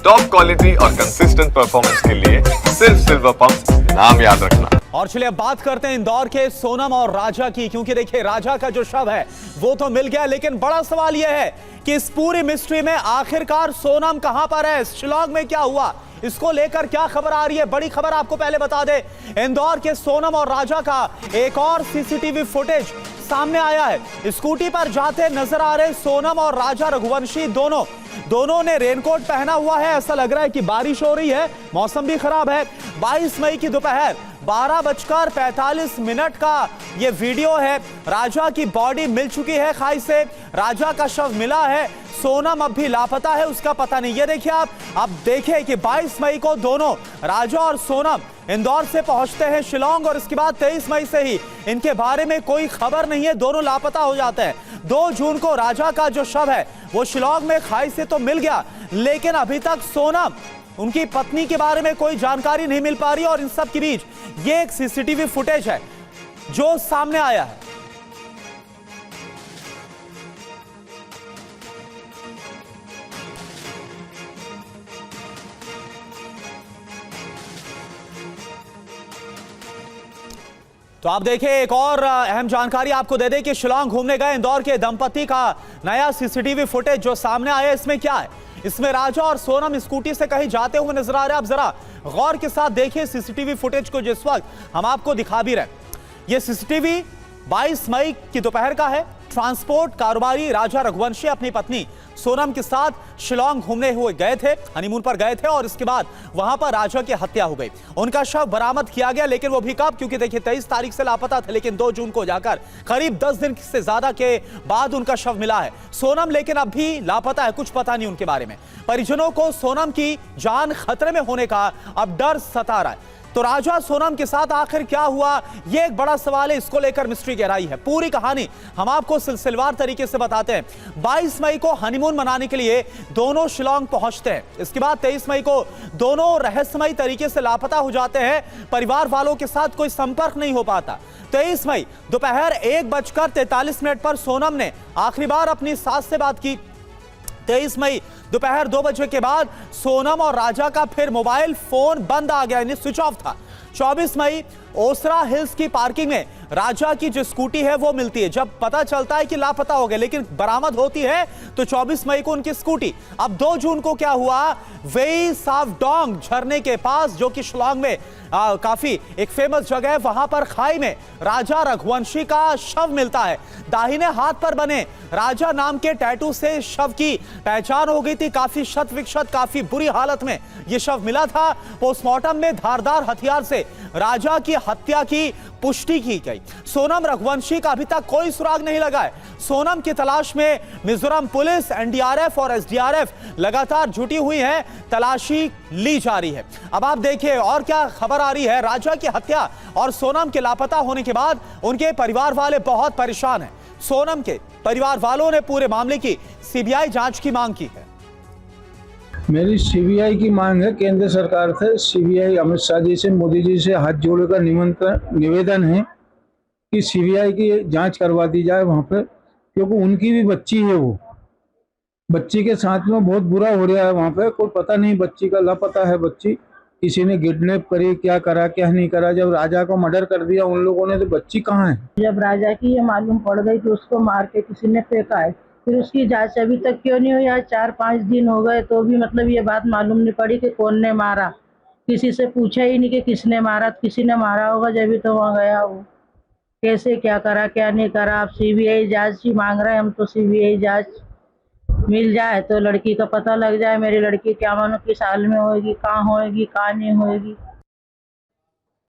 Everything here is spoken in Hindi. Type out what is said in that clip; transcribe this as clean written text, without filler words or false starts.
टॉप क्वालिटी और कंसिस्टेंट परफॉर्मेंस के लिए सिर्फ सिल्वर पंप नाम याद रखना। और चलिए अब बात करते हैं इंदौर के सोनम और राजा की, क्योंकि देखिए राजा का जो शव है वो तो मिल गया, लेकिन बड़ा सवाल यह है कि इस पूरी मिस्ट्री में आखिरकार सोनम कहां पर है, शिलांग में क्या हुआ, इसको लेकर क्या खबर आ रही है। बड़ी खबर आपको पहले बता दे, इंदौर के सोनम और राजा का एक और सीसीटीवी फुटेज सामने आया है। स्कूटी पर जाते नजर आ रहे सोनम और राजा रघुवंशी दोनों ने रेनकोट पहना हुआ है। ऐसा लग रहा है कि बारिश हो रही है, मौसम भी खराब है। 22 मई की दोपहर 12:45 का ये वीडियो है। राजा की बॉडी मिल चुकी है खाई से, राजा का शव मिला है, सोनम अब भी लापता है, उसका पता नहीं। ये देखिए आप, अब देखिए कि 22 मई को दोनों राजा और सोनम इंदौर से पहुंचते हैं शिलांग, और इसके बाद 23 मई से ही इनके बारे में कोई खबर नहीं है, दोनों लापता हो जाते हैं। 2 जून को राजा का जो शव है वो शिलांग में खाई से तो मिल गया, लेकिन अभी तक सोनम, उनकी पत्नी के बारे में कोई जानकारी नहीं मिल पा रही। और इन सब के बीच ये एक सीसीटीवी फुटेज है जो सामने आया है। तो आप देखिए, एक और अहम जानकारी आपको दे दें कि शिलांग घूमने गए इंदौर के दंपति का नया सीसीटीवी फुटेज जो सामने आया, इसमें क्या है, इसमें राजा और सोनम स्कूटी से कहीं जाते हुए नजर आ रहे हैं। आप जरा गौर के साथ देखिए सीसीटीवी फुटेज को, जिस वक्त हम आपको दिखा भी रहे। ये सीसीटीवी 22 मई की दोपहर का है। ट्रांसपोर्ट कारोबारी राजा रघुवंशी अपनी पत्नी सोनम के साथ शिलांग घूमने हुए गए थे, हनीमून पर गए थे, और इसके बाद वहां पर राजा की हत्या हो गई। उनका शव बरामद किया गया, लेकिन वो भी कब, क्योंकि देखिए 23 तारीख से लापता थे, लेकिन 2 जून को जाकर करीब 10 दिन से ज्यादा के बाद उनका शव मिला है। सोनम लेकिन अब भी लापता है, कुछ पता नहीं उनके बारे में। परिजनों को सोनम की जान खतरे में होने का अब डर सता रहा है। तो राजा सोनम के साथ आखिर क्या हुआ, यह एक बड़ा सवाल है, इसको लेकर मिस्ट्री गहराई है। पूरी कहानी हम आपको सिलसिलेवार तरीके से बताते हैं। 22 मई को हनीमून मनाने के लिए दोनों शिलांग पहुंचते हैं। इसके बाद 23 मई को दोनों रहस्यमयी तरीके से लापता हो जाते हैं, परिवार वालों के साथ कोई संपर्क नहीं हो पाता। 23 मई दोपहर 1:43 पर सोनम ने आखिरी बार अपनी सास से बात की। 23 मई दोपहर 2 बजे के बाद सोनम और राजा का फिर मोबाइल फोन बंद आ गया, यानी स्विच ऑफ था। 24 मई ओसरा हिल्स की पार्किंग में राजा की जो स्कूटी है वो मिलती है। जब पता चलता है कि लापता हो गए, लेकिन बरामद होती है तो 24 मई को उनकी स्कूटी। अब 2 जून को क्या हुआ, वेई सावडोंग झरने के पास, जो कि शिलांग में काफी एक फेमस जगह है, वहां पर खाई में राजा रघुवंशी का शव मिलता है। दाहिने हाथ पर बने राजा नाम के टैटू से शव की पहचान हो गई थी। काफी शत विक्षत, काफी बुरी हालत में यह शव मिला था। पोस्टमार्टम में धारदार हथियार से राजा की हत्या की पुष्टि की गई। सोनम रघुवंशी का अभी तक कोई सुराग नहीं लगा है। सोनम की तलाश में मिजोरम पुलिस, एनडीआरएफ और एसडीआरएफ लगातार जुटी हुई है, तलाशी ली जा रही है। अब आप देखिए और क्या खबर आ रही है। राजा की हत्या और सोनम के लापता होने के बाद उनके परिवार वाले बहुत परेशान हैं। सोनम के परिवार वालों ने पूरे मामले की सीबीआई जांच की मांग की है। मेरी सीबीआई की मांग है केंद्र सरकार से। सीबीआई अमित शाह जी से, मोदी जी से हाथ जोड़कर निवेदन है कि सीबीआई की जांच करवा दी जाए वहाँ पे, क्योंकि उनकी भी बच्ची है, वो बच्ची के साथ में बहुत बुरा हो रहा है वहाँ पे। कोई पता नहीं, बच्ची का लापता है। बच्ची किसी ने किडनैप करी, क्या करा क्या नहीं करा। जब राजा को मर्डर कर दिया उन लोगों ने, तो बच्ची कहाँ है। जब राजा की ये मालूम पड़ गई तो उसको मार के किसी ने फेंका है। फिर उसकी जांच अभी तक क्यों नहीं हुई। आज 4-5 दिन हो गए तो भी मतलब ये बात मालूम नहीं पड़ी कि कौन ने मारा। किसी से पूछा ही नहीं कि किसने मारा। किसी ने मारा होगा जब भी तो वहाँ गया वो। कैसे क्या करा क्या नहीं करा। आप सीबीआई जांच ही मांग रहे हैं हम, तो सीबीआई जांच मिल जाए तो लड़की का पता लग जाए। मेरी लड़की क्या मानो किस हाल में होएगी, कहाँ होएगी, कहाँ नहीं होएगी।